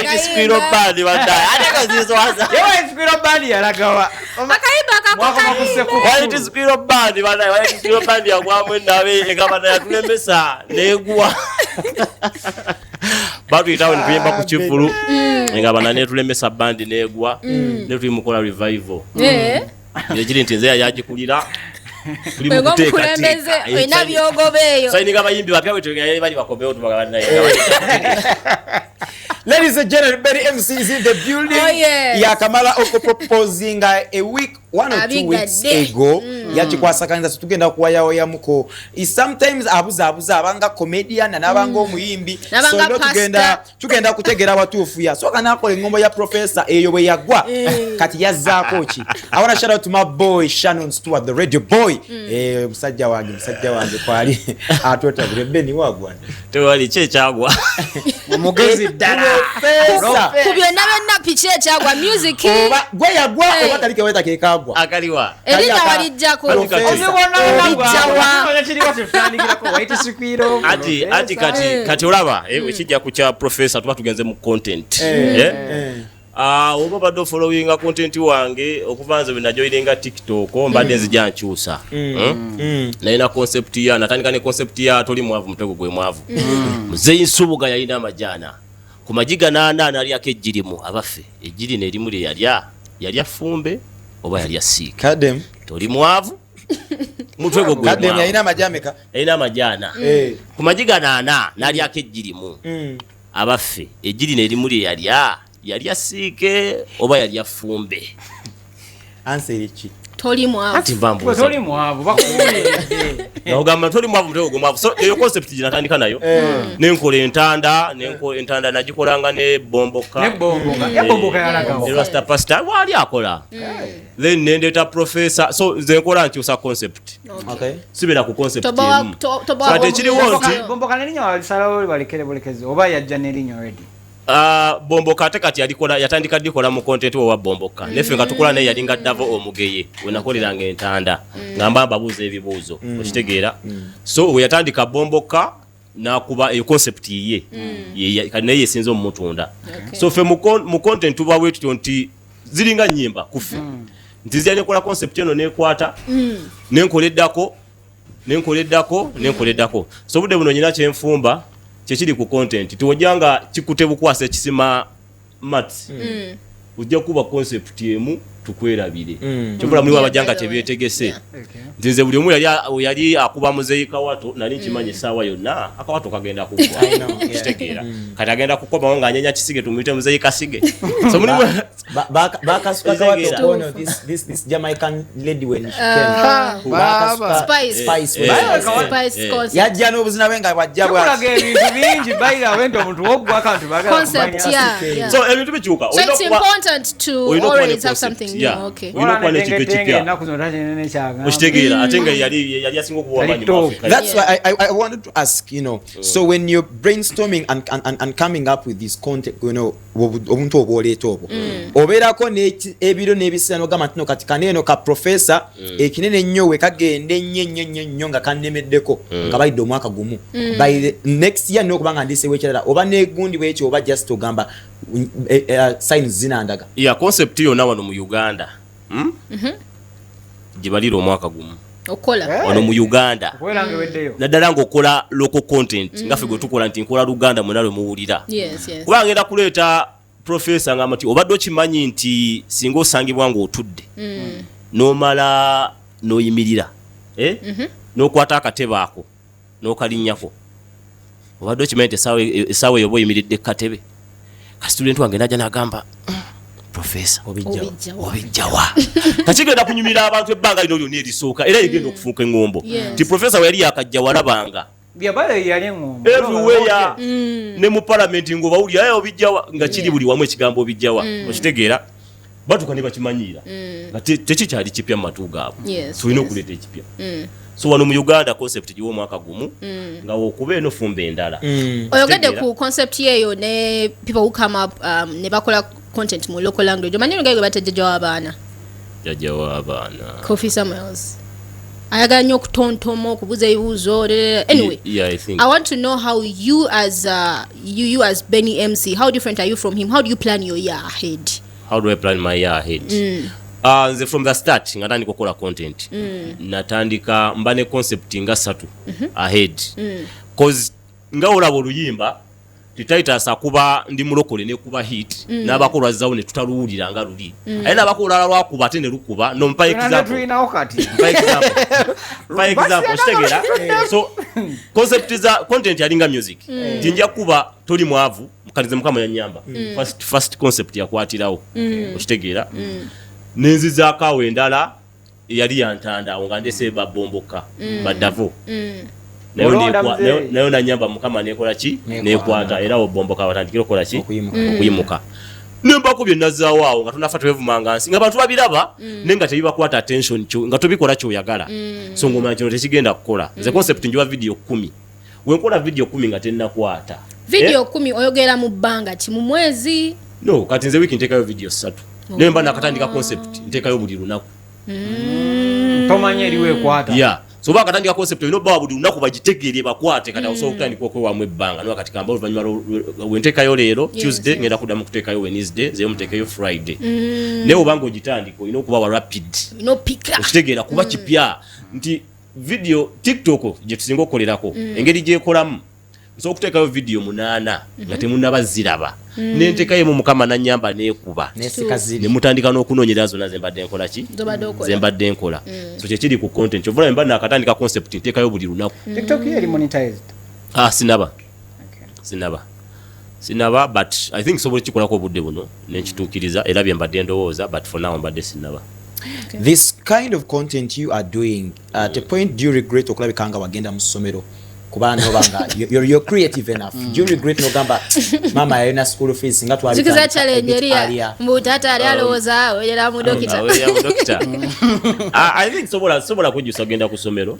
White Squirrel Band wadai. Ate kazizowaza. White Squirrel Band yalagawa. White Squirrel Band wadai. White Squirrel Band yagwamwe nawe ekabana yatulemesa negwa. Batu itawe nipiyemba kuchifuru. Ngabana netulemesa band negwa. Netuimukola revival. Yekiri ntinzeya yajikulira. Kulembeze ina byogobeyo. So inga bayimbi bapya wetu bali bakobeyo tubagabana naye. Ladies and gentlemen, Betty MC is in the building. Oh, yes. Ya Kamala Oko proposing a week, 1 or 2 weeks ago. Yachikwasakaniza tugenda kuwayawo ya muko. Is sometimes abuza abanga comedian na nabanga omuyimbi. So no tugenda kutegera watufu ya. So kana akole ngombo ya professor eyo we yagwa. Kati yazako chi. I want to shout out to my boy Shannon Stewart, the radio boy. Musajja wange kwali atota brebeni wagwa. Tewali chechagwa. Mugezi dara. Kubyo nabenna piche chagwa music. Gwe yagwa oba kalike weta kekagwa. Akaliwa. Erina walijjako. Ati kati olaba ekijja kucha professor tuba tugenze mu content. Oba bado following content wange okuvanze bwe najoyirenga TikTok mbadde nzija nkyusa. Na ina concept ya natandika ne concept ya toli mwavu mtego gwe mwavu. Muzeyi Nsubuga yalina amajana. Ku majiga nana ali akejjirimu abafe. Ejjiri ne limu lye yalya fumbe oba yalya siika. Kadem toli mwavu. Mutwego gwe mwavu. Kadem yalina amajameka. Yalina amajana. Ku majiga nana nali akejjirimu. Abafe. Ejjiri ne limu lye yalya siike oba yalya fumbe. Answer ichi. Toli mwavu. Ati vambu. Toli mwavu bakuye. Ogamba toli mwavu mtego gwe mwavu. So eyo concept ginatandika nayo. Nenkola entanda nagikolanga ne bomboka. Ne bomboka. Ya bomboka yalagawo. Ne Rasta Pasta wali akola. Then nendeta professor. So nze nkola nkyusa concept. Okay. Sibera ku concept emu. Kati kiri wonti. Bomboka nelinyo walisalawo balikere bolekeze oba yajja nelinyo already. Bomboka ate kati yatandika dikola mu content wa bomboka. Nefe nga tukola naye yalinga Davo omugeye. We nakoliranga entanda. Ngamba babuza ebibuzo. Okitegeera. So we yatandika bomboka na kuba e concept ye. Kati naye sinzo mutunda. So fe mu content tuba wetu nti zilinga nyimba kufe. Ntizia nekola concept eno nekwata. Nenkoleddako. So bude buno nyina kyenfumba. Chechiri ku content tuwojanga chikutebukwase kisima mats ujja kuba concept emu tukwerabire kyobula muri wabajanga tebyetegese nzinze buli omu yali akuba muzeeyika wato nali nkimanye sawa yonna akawato kagenda kugwa kitegeera kati agenda kukoba nga anyenya kisige tumuyite muzeeyika sige so muri bakasuka wato this Jamaican lady when she came Spice yajja n'obuzina bwe nga bwajja bwage ebintu bingi bayira wendo omuntu wogwa akantu bagala concept yeah. So ebintu bichuka so it's important to always have something new. Okay. Unakuwa kitu kipya ukitegeera ate nga yali asinga okuwa manyi. That's why I wanted to ask, you know, so when you're brainstorming and coming up with this content, you know, obuntu oboleeta obwo obeerako n'ebiro n'ebisano gama tino kati kaneeno ka professor ekinene nnyo we kagende nnyo nga kannemeddeko nga bayidde omwaka gumu by the next year n'okuba nga ndisewo ekirala oba n'egundi bwekyo oba just ogamba signs zinandaga concept yonna wano mu Uganda gibalira omwaka gumu okola wano mu Uganda okwelanga weddeyo naddala ng'okola local content nga ffe gwe tukola nti nkola Luganda mwena lwe muwulira kuba ngenda kuleeta professor ngamba nti obadde okimanyi nti singa osangibwa ng'otudde n'omala n'oyimirira n'okwata akatebe ako n'okalinnyako obadde okimanyi nti essaawa eyo oba oyimiridde katebe ka student wange najja n'agamba professor obijjawa kakigenda kunyumira abantu ebbanga lino lyonna erisooka era egenda okufuuka eŋŋombo ti professor we yali yakajja walabanga everywhere ne mu parliament ng'obawulira obijjawa nga kiri buli wamu ekigambo obijjawa okitegeera batuka ne bakimanyiira nga tekikyali kipya mu matu gaabwe tulina okuleeta ekipya so wano mu Uganda concept giwo omwaka gumu nga okuba eno fumba endala oyogedde ku concept yeyo ne people who come up ne bakola content mu local language omanyi nga batejjawa abaana jajjawa abaana Kofi Samuels ayagala nnyo okutontoma okubuza ebibuuzo anyway. Yeah, I think. I want to know how you as you as Benny MC, how different are you from him? How do you plan your year ahead? How do I plan my year ahead? Nze from the start nga natandika okukola content natandika mba ne concept nga 3 ahead cause nga olaba oluyimba titaitasa kuba ndi mulokole ne kuba hit n'abakola zawo ne tutaluwulira nga luli aye n'abakola lwakuba ate ne lukuba no mpa example kitegera so concept za content yalinga music tinja kuba toli mwavu mukalize mukama yanyamba first concept yakwatirawo kitegera nenziza kawe endala yali yantanda nga ndese babomboka badavo nayo nanyamba mukama nekola ki nekwata era obomboka batandikira kola ki okuyimuka nembako byenazaawo nga tunafa twevumanga nsi nga bantu babiraba nenga tebibakwata attention nga tobikola kyoyagala so ngoma kino tekigenda kukola nze concept njiwa video 10 wenkola video 10 nga tenakwata video 10 oyogera mu bbanga ki mu mwezi no kati nze wiki ntekayo video 3 nemba nakatandika concept ntekayo buli lunaku tomanya eriwe kwata yeah so bakatandika concept ino bawa buli lunaku bagitegeere bakwate kata osobola okutandika okwewamwe ebbanga no kati kamba oluvannyuma wentekayo leero Tuesday ngenda kuddamu kuteekayo Wednesday zeyo muteekayo Friday naye obanga ogitandika olina okuba wa rapid okitegeera kuba kipya nti video TikTok gye tusinga okukolerako engeri gyekolamu nsobola okuteekayo video 8 nga temunnabaziraba nentekayo mu mukama nanyamba nekuba nemutandika n'okunoonyerera zonna zembadde nkola ki zembadde nkola so kyekiri ku content ovula mba nakatandika concept ntekayo buli lunaku TikTok yeri monetized sinaba but I think sobola kikolako obudde buno nenkituukiriza era byembadde ndowooza but for now mbadde sinaba. This kind of content you are doing at a point do you regret okulabika nga wagenda mu ssomero kubana obanga you're creative enough do you regret no gamba mama yayina school fees nga twali zikiza challenge area mbutata ali aloza oyera mu dokita I think sobola kujjusa genda ku ssomero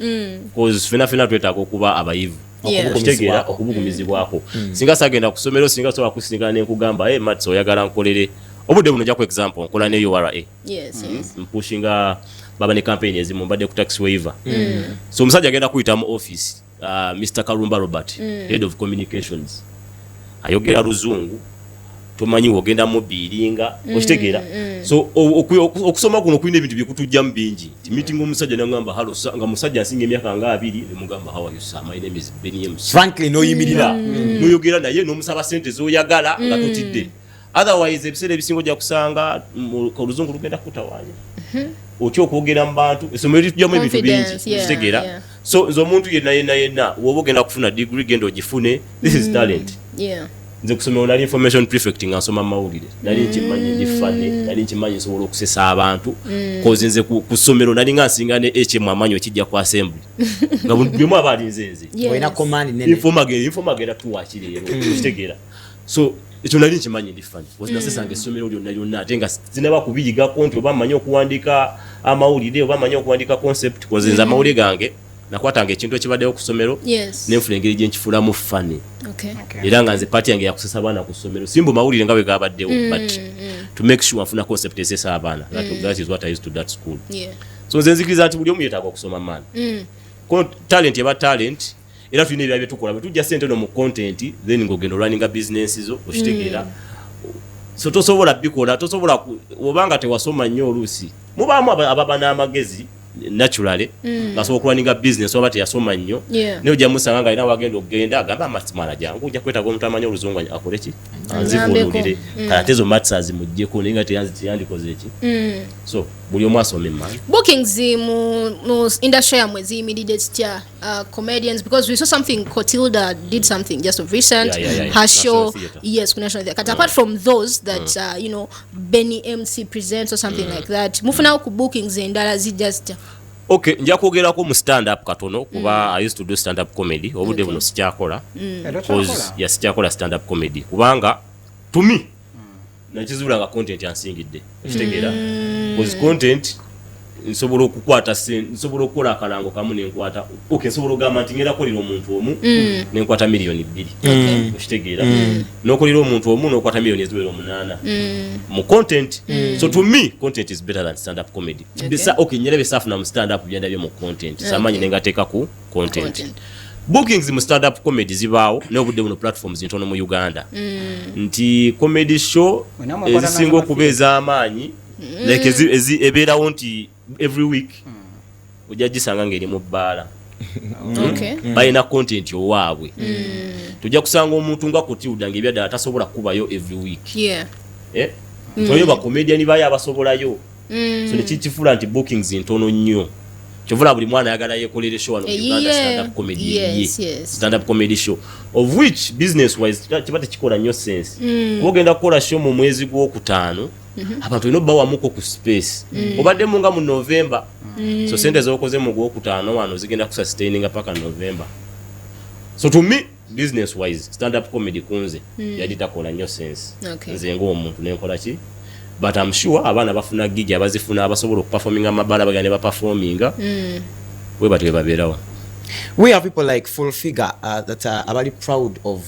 cause fina twetaaga okuba abayivu okubugumizibwako singa sagenda ku ssomero singa sobola kusingana nenkugamba Mats oyagala nkolere obudde buno jako example nkola ne URA mpushinga baba ne campaign ezimu mbadde ku tax waiver so omusajja agenda kuyita mu office Mr. Karumba Robert head of communications ayogera luzungu tomanyi wogenda mu biringa okitegeera so okusoma kuno kuyina ebintu byekutujja mu bingi meeting omusajja nangamba halo nga musajja asinga emyaka nga 2 nemugamba how are you sir my name is Benny MC frankly no yimirira noyogera naye nomusaba sente zoyagala nga totidde otherwise ebiseera ebisingo gya kusanga oluzungu lugenda kutawanya okyo okwogera mu bantu essomero litujjamu ebintu bingi kitegeera so nze omuntu yenna woba ogenda kufuna degree genda ogifune this is talent nze kusomero nali information prefect nga nsoma mawulire nali nkimanyi ndifane nali nkimanyi nsobola okusesa abantu kozi nze ku ssomero nali nga nsinga ne HM amanyi okijja ku assembly nga byemu abalinze nze oyina command nene infomagenda tuwakireero kitegeera so ekyo nali nkimanyi ndifane wazinasesanga essomero lyonna ate nga zinaba kubiyigako nti oba mmanyi okuwandika amawulire oba mmanyi okuwandika concept kozi nze amawulire gange nakwatanga ekintu ekibaddeyo ku ssomero nenfuna engeri gye nkifulamu fane era nga nze paati yange yakusesa abaana ku ssomero simbu mawulire nga bwe gabaddewo but to make sure nfuna concept esesa abaana that is what I used to that school so nze nzikiriza nti buli omu yeetaaga okusoma maani talent yaba talent era tulina ebya byetukola bwe tujja ssente no mu content then ng'ogenda olwaninga business zo okitegeera so tosobola bikola tosobola obanga tewasoma nnyo oluusi mubaamu ababa n'amagezi naturally ngasobola okulwaninga business oba teyasoma nnyo naye ojja musanga nga alina wagenda okugenda agamba amats mwana jangu ojja kwetaaga omuntu amanyi oluzungu akole ki anzivuunulire kati ezo mats azimuggyeko naye nga teyandikoze eki so buli omu asome mani bookings mu industry yamwe ziyimiridde kitya comedians because we saw something Cotilda did something just of recent her show yes ku National Theatre kati apart from those that you know Benny MC presents or something like that mufunawo ku bookings endala zijja okay nja kwogerako mu stand up katono kuba I used to do stand up comedy obudde buno sikyakola because sikyakola stand up comedy kubanga to me nakizibula nga content yansingidde ekitegeera because content nsobola okukwata nsobola okukola akalango kamu nenkwata nsobola okugamba nti ngenda kukolera omuntu omu nenkwata million 2 okitegeera n'okolera omuntu omu n'okwata million 8 mu content. So to me content is better than stand up comedy. Nyerebe saafuna mu stand up byenda byo mu content samanyi nengateeka ku content. Bookings mu stand up comedy zibaawo n'obudde buno platforms ntono mu Uganda nti comedy show ezisinga okubeeza amaanyi like ebeerawo nti every week ojja gisanga ng'eri mu bbaala balina content owaabwe tujja kusanga omuntu nga Kutilda ng'ebyaddala tasobola kubayo every week toyo bakomediani bayo abasobolayo so nekikifuula nti bookings ntono nnyo kyovula buli mwana ayagala yekolere show wano Uganda stand up comedy show of which business wise kiba tekikola nnyo sense kuba ogenda kukola show mu mwezi gw'okutaano abantu ino bawamuko ku space obadde munga mu November so sente zokoze mu gw'okutaano wano zigenda ku sustaininga paka November. So to me business wise stand up comedy kunze yali takola nnyo sense nze ng'omuntu nenkola ki but I'm sure abana bafuna gigi abazifuna abasobola okuperforminga amabala bagane baperforminga we batwe babeerawo. We have people like Full Figure that are very proud of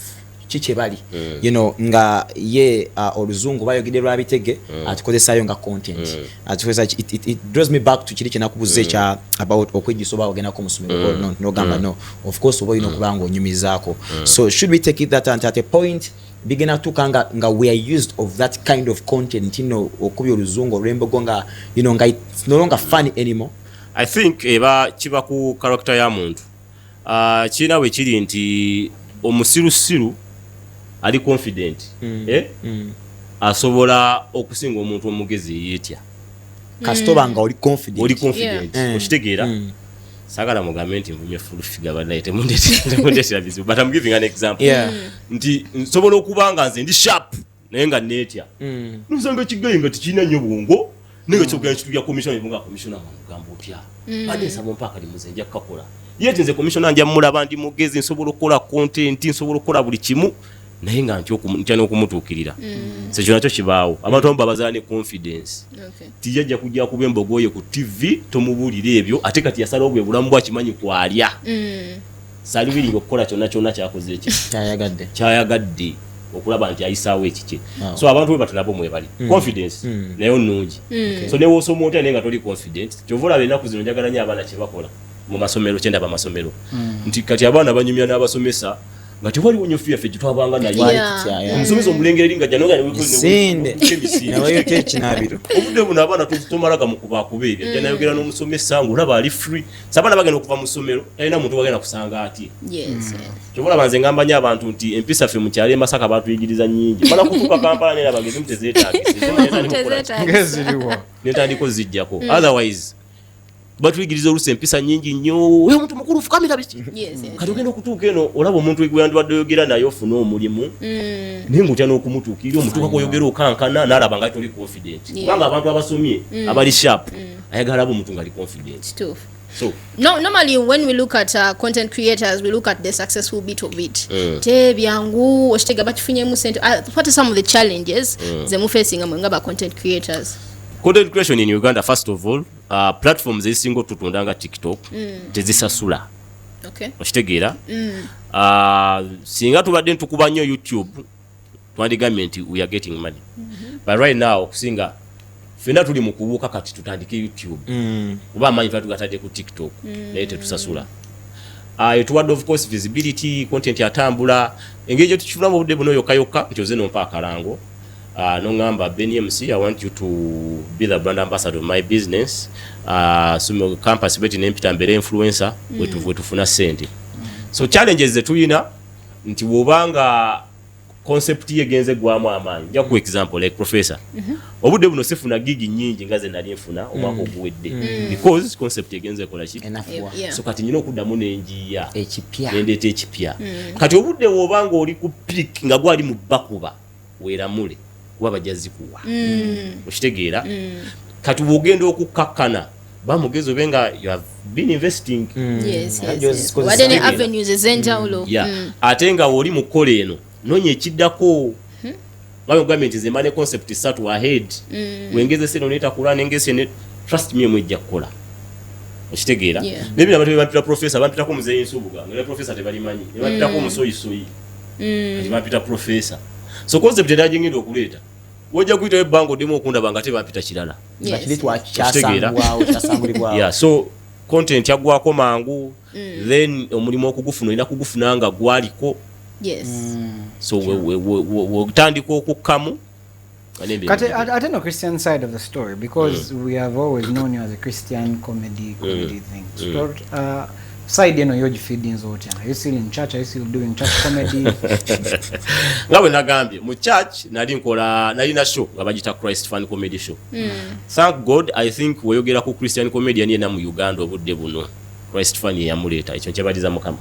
chiche bali you know nga ye oluzungu bayogide lwabitege atukozesayo nga content atukoza it draws me back to chiri kinakubuze cha about okwegisoba ogena ko musumiro no gamba no of course obo kubanga onyumizaako so should we take it that at a point beginner to kanga nga we are used of that kind of content okubi oluzungu olwembo gonga nga it's no longer funny anymore. I think eba kiba ku character ya muntu kina we kiri nti omusirusiru ali confident asobola okusinga omuntu omugezi yetya kasitoba nga oli confident okitegeera sagala mugambe nti mvumye Full Figure banaite mundetira bizibu but I'm giving an example nti nsobola okubanga nze ndi sharp naye nga netya nusanga kigayi nga tikina nnyo bwongo ninga kyogera kitu kya commission ibunga commissioner mugambo otya badesa mpaka limuzenja kakola yeti nze commissioner nja mulaba ndi mugezi nsobola okukola content nsobola okukola buli kimu naye nga ntyana okumutuukirira sekyo nakyo kibaawo abantu abamu babazala ne confidence tijajja kujja kuba embogoye ku TV tomubuulira ebyo ate kati yasalawo bwe bulamu bwakimanyi kwalya saliwiringa okukola kyonna kyakoze eki kyayagadde okulaba nti ayisaawo ekiki so abantu bwe batalabo mwebali confidence nayo nnungi so ne woosoma otya naye nga toli confident kyova olaba ennaku zino njagala nnyo abaana kye bakola mu masomero kyendaba amasomero nti kati abaana banyumya n'abasomesa nga tewaliwo nnyo ffe gyetwabanga naye omusomesa omulengereri nga obudde buno abaana tomalaga mu kubakuba ebyo ajja nayogera n'omusomesa ng'olaba ali free sabaana bagenda okuva mu ssomero talina muntu bagenda kusanga atye kyobalaba nze ngamba nnyo abantu nti empisa ffe mu kyalo e Masaka batuyigiriza nnyingi mala kutuuka Kampala neera bagezi mutezeetagisnetandiko zijjako otherwise batuyigiriza olusa empisa nyingi nnyo we omuntu mukulu fukamira biki kati ogenda okutuuka eno olaba omuntu gweyandibadde oyogera naye ofuna omulimu naye ng'otya n'okumutuukirira omutuuka kw'oyogera okankana n'alaba nga toli confident kubanga abantu abasomye abali sharp ayagala laba omuntu ng'ali confident. So normally when we look at content creators we look at the successful bit of it te byangu oshitega bakifunyemu sente what are some of the challenges zemu facing amwe ngaba content creators? Content creation in Uganda, first of all, platforms ezisinga tutunda nga TikTok tezisasula. Okitegeera singa tubadde ntukuba nnyo YouTube twandigambye nti we are getting money but right now okusinga fena tuli mu kubuuka kati tutandike YouTube kuba amanyi tugatadde ku TikTok naye tetusasula etuwadde of course visibility content yatambula engeri gye tukifulamu obudde buno yokka nti oze nompa akalango nongamba BNMC I want you to be the brand ambassador of my business sumo campus beti nempita mbere influencer wetufuna sente so challenges zetuyina nti wobanga concept yegenze gwamu amanyi nja ku example like professor obudde buno sifuna gigi nyingi ngaze nali nfuna omwako guwedde because concept yegenze kola ki so kati nyina okuddamu n'enjiya nendeta ekipya kati obudde wobanga oli ku peak nga gwali mu bakuba weeramule kuba bajja zikuwa okitegeera kati bwogenda okukakkana bamugezi obenga you have been investing wadene avenues ezenjawulo ate nga oli mu kola eno nonya ekiddako ngabe government zemane concept 3 ahead wengeze seno neta kulana engese ne trust me mujja kukola okitegeera nebina abantu bapita professor bapita ko muzeyi nsubuga ngale professor tebalimanyi ne bapita ko musoyisoyi bapita professor so concept edajingiro okuleeta wojja kuyita ebango demo okundaba nga tebapita kirala yeah so content yagwako mangu then omulimu okugufuna ina kugufuna nga gwaliko so we tandika okukamu I don't know Christian side of the story because we have always known you as a Christian comedy thing. So, side your feedings out. Are you still in church? Are you still doing church comedy? Ngawe nagambye mu church nalina show ngabajita Christ Fan Comedy Show. Thank God I think weyogera ku Christian comedian yena mu Uganda obudde buno. Christ Fan yamuleta ekyo kyabadiza mukama.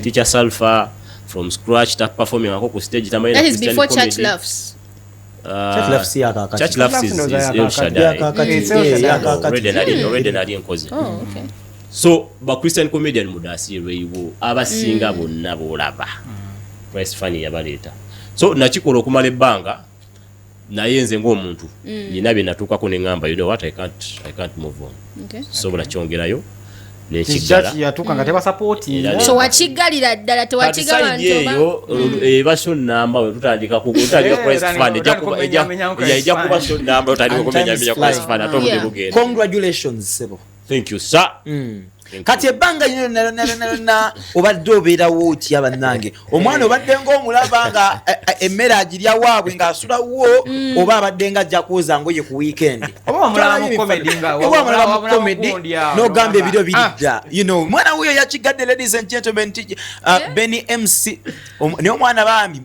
Teacher Salfa from scratch that performing ku stage tamay na Christian comedy. That is before Church Loves. Church Loves is El Shaddai. Already nali enkoze. Oh, okay. So ba Christian comedian mudasirwe iwo abasinga bonna bolaba. Christ Fan yabaleta. So nakikola okumala ebbanga nayenze ng'omuntu ninabe natukako ne ngamba you know what I can't move on. Okay. So bula kyongerayo nechigala yatuka nga teba support so wachigalira ddala tewachiga bantu basho namba we tutandika Christ Fan ejja kuba so namba tutandika kumenya Christ Fan atobudde bugenda. Congratulations sebo. Thank you sir. Kati ebanga na obadde obeerawo otya abannange omwana obadde ng'omulaba nga emmere agirya waabwe ng'asulawo oba abadde nga ajja kuwoza ngoye ku weekend oba omulaba mu comedy n'ogamba ebiro biridda you know mwana wuyo yakigadde ladies and gentlemen Benny MC naye omwana bambi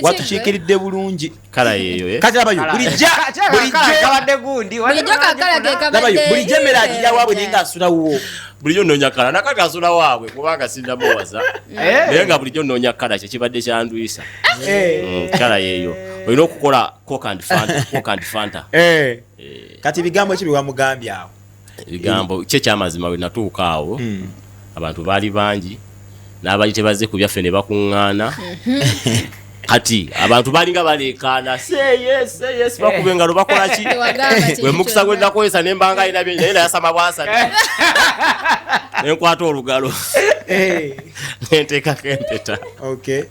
watukiikiridde bulungi kala yeyo kati labayo bulijjo emmere agirya waabwe naye ng'asulawo bulijjo nnonya kala nakati asula waabwe kubanga sinnamuwaza naye nga bulijjo nnonya kala kyekibadde kyandwisa kala yeeyo olina okukola coke and fanta kati bigambo ki bewamugambye awo ebigambo kye kyamazima we natuuka awo abantu baali bangi n'abali tebazze ku byaffe ne bakuŋŋaana kati abantu balinga balekana say yes bakube ngalo bakola ki we mukisa gwe nakozesa nembanga ina bye naye yasama bwasa nenkwata olugalo nteeka kempeta. Okay,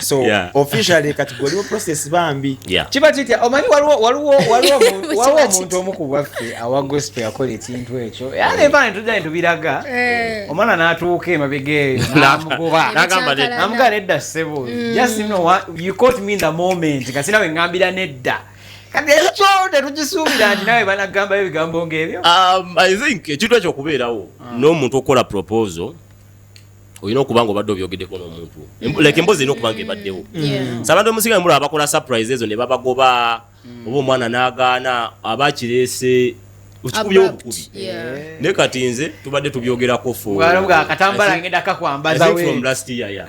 so officially category process bambi kiba kitya omanyi waliwo omuntu omu ku bwaffe awa gospel yakola ekintu ekyo yale bane tujja ntubiraga omwana n'atuuka emabega namugoba namuga nedda ssebo just you know what you caught me in the moment kasi nawe ngambira nedda kati ekyo tetugisuubira nti nawe banagamba ebigambo ng'ebyo. I think ekintu ekyo okubeerawo n'omuntu okola proposal oyina okuba nga obadde obyogeddeko n'omuntu like emboozi erina okuba nga ebaddewo sabantu omusinga mula abakola surprise ezo ne babagoba oba omwana n'agaana abakireese ukikubye obukubi ne kati nze tubadde tubyogerako from last year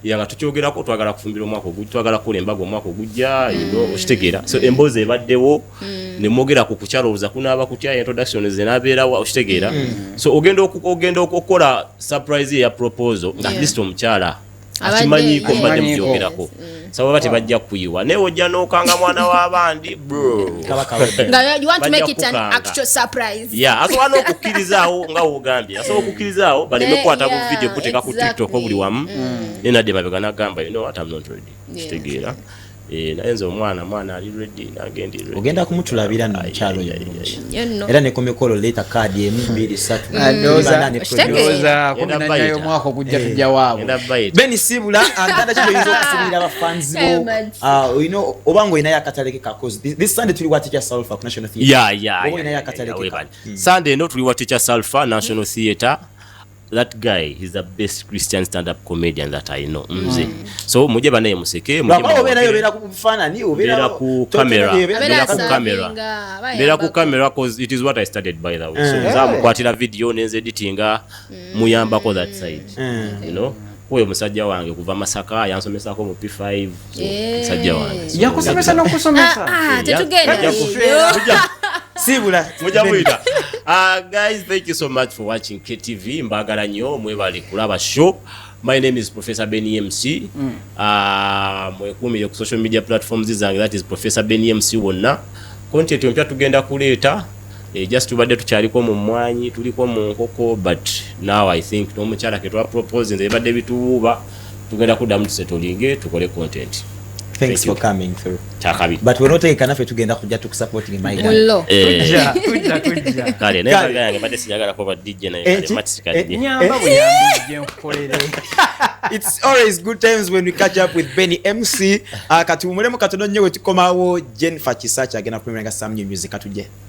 nga tukyogerako twagala kufumbira omwaka ogujja twagala kukola embaga omwaka ogujja okitegeera so emboozi ebaddewo ne mwogera ku kukyalowooza kunaaba kutya introduction ze n'abeerawo okitegeera so ogenda okukola surprise ya proposal nga at least omukyala akimanyiiko mbadde mubyogerako sawa bati bajja kuyiwa ne ojja n'okanga mwana w'abandi bro you want to make it an actual surprise asobola n'okukkirizaawo nga wogambye asobola okukkirizawo baleme kukwata bu video buteeka ku TikTok buli wamu ne nadde mabega n'agamba you know what I'm not ready kitegeera naye nze omwana ali ready nange ndi ready ogenda kumutulabira no mukyalo era ne komekolo leta card emu 2 3 kuminayo mwako okujja tujja waabo Benny Sibula antanda kyo yinzo okusubira abafanzi bo you know obango ina yakataleke ka cause this Sunday tuli wa Teacher Salfa National Theatre obango ina yakataleke Sunday no tuli wa Teacher Salfa National Theatre. That guy is the best Christian stand-up comedian that I know. So muje banaye museke obera kufanani obera ku camera cause it is what I studied by the way. So zamukwatira video nenze editinga muyambako that side. You know oyo musajja wange kuva Masaka yansomesako mu P5 so musajja wange yakusomesa n'okusomesa tetugenda Sibula mujamuita. Guys, thank you so much for watching KTV. Mbagala nnyo mwebali kulaba show. My name is Professor Benny MC. Mwekumire ku social media platforms zange, that is Professor Benny MC wonna. content empya tugenda kuleeta just tubadde tukyaliko mu mmwanyi tuliko mu nkoko but now I think n'omukyala ke twa propose nze badde bituuba tugenda kuddamu tusetolinge tukole content. Thanks for coming through. Chakabi. But we're not taking enough tugenda kujja tukusupporting my guy. Mullo. Kujja. Kale ne baganga badde sijagala ko ba DJ na matsikadde. Nyamba buyambi nkolere. It's always good times when we catch up with Benny MC. Kati umulemu katono nnyo wetukomawo Jennifer Kisacha agenda kumerenga some new music atuje.